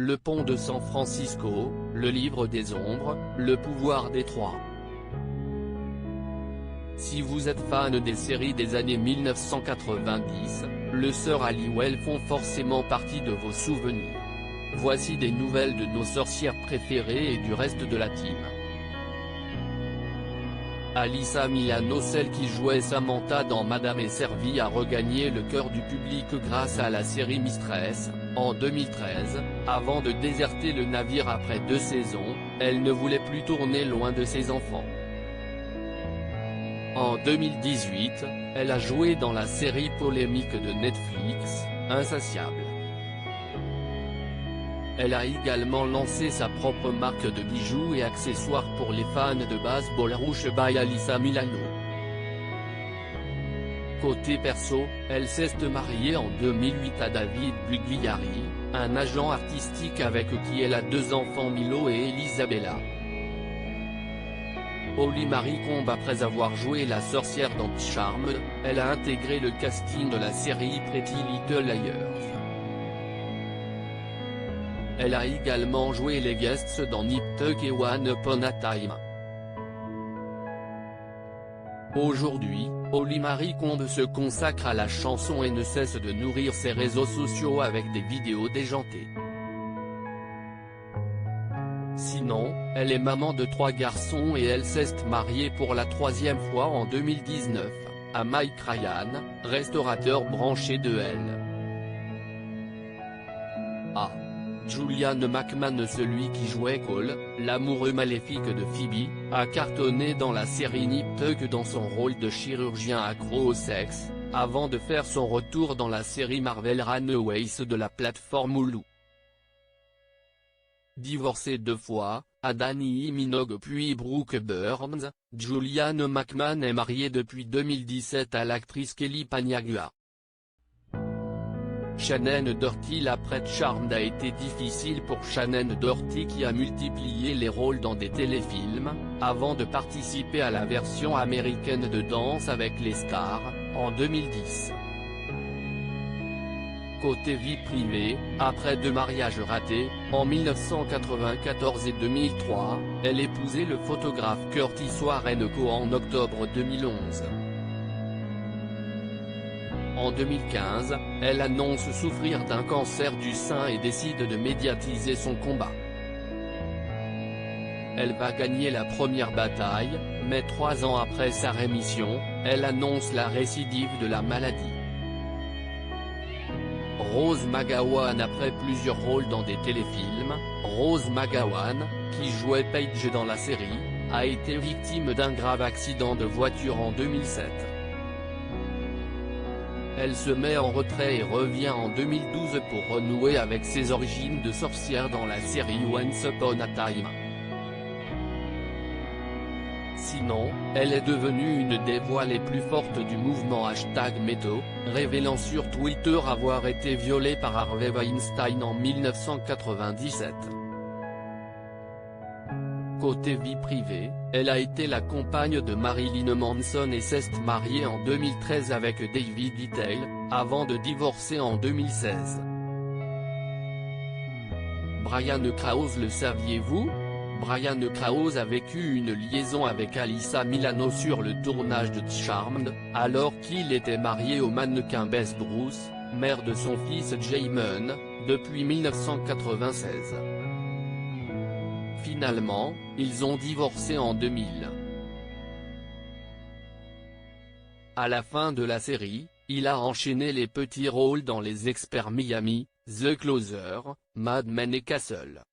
Le pont de San Francisco, Le livre des ombres, Le pouvoir des trois. Si vous êtes fan des séries des années 1990, le Sœurs Halliwell font forcément partie de vos souvenirs. Voici des nouvelles de nos sorcières préférées et du reste de la team. Alyssa Milano, celle qui jouait Samantha dans Madame est servie, a regagné le cœur du public grâce à la série Mistress, en 2013, avant de déserter le navire après 2 saisons, elle ne voulait plus tourner loin de ses enfants. En 2018, elle a joué dans la série polémique de Netflix, Insatiable. Elle a également lancé sa propre marque de bijoux et accessoires pour les fans de baseball Rouge by Alyssa Milano. Côté perso, elle s'est mariée en 2008 à David Bugliari, un agent artistique avec qui elle a 2 enfants Milo et Elisabella. Holly Marie Combe. Après avoir joué la sorcière dans Charmed, elle a intégré le casting de la série Pretty Little Liars. Elle a également joué les guests dans Nip Tuck et One Upon a Time. Aujourd'hui, Holly Marie Combe se consacre à la chanson et ne cesse de nourrir ses réseaux sociaux avec des vidéos déjantées. Sinon, elle est maman de 3 garçons et elle s'est mariée pour la 3e fois en 2019, à Mike Ryan, restaurateur branché de elle. Julian McMahon, celui qui jouait Cole, l'amoureux maléfique de Phoebe, a cartonné dans la série Nip Tuck dans son rôle de chirurgien accro au sexe, avant de faire son retour dans la série Marvel Runaways de la plateforme Hulu. Divorcée 2 fois, à Dani Minogue puis Brooke Burns, Julian McMahon est marié depuis 2017 à l'actrice Kelly Paniagua. Shannon Doherty. L'après Charmed a été difficile pour Shannon Doherty, qui a multiplié les rôles dans des téléfilms, avant de participer à la version américaine de Danse avec les stars, en 2010. Côté vie privée, après 2 mariages ratés, en 1994 et 2003, elle épousait le photographe Curtis Warrenco en octobre 2011. En 2015, elle annonce souffrir d'un cancer du sein et décide de médiatiser son combat. Elle va gagner la première bataille, mais 3 ans après sa rémission, elle annonce la récidive de la maladie. Rose McGowan. Après plusieurs rôles dans des téléfilms, Rose McGowan, qui jouait Paige dans la série, a été victime d'un grave accident de voiture en 2007. Elle se met en retrait et revient en 2012 pour renouer avec ses origines de sorcière dans la série Once Upon a Time. Sinon, elle est devenue une des voix les plus fortes du mouvement #MeToo, révélant sur Twitter avoir été violée par Harvey Weinstein en 1997. Côté vie privée, elle a été la compagne de Marilyn Manson et s'est mariée en 2013 avec David Detail, avant de divorcer en 2016. Brian Krause. Le saviez-vous? Brian Krause a vécu une liaison avec Alyssa Milano sur le tournage de Charmed, alors qu'il était marié au mannequin Bess Bruce, mère de son fils Jaymon, depuis 1996. Finalement, ils ont divorcé en 2000. À la fin de la série, il a enchaîné les petits rôles dans Les Experts Miami, The Closer, Mad Men et Castle.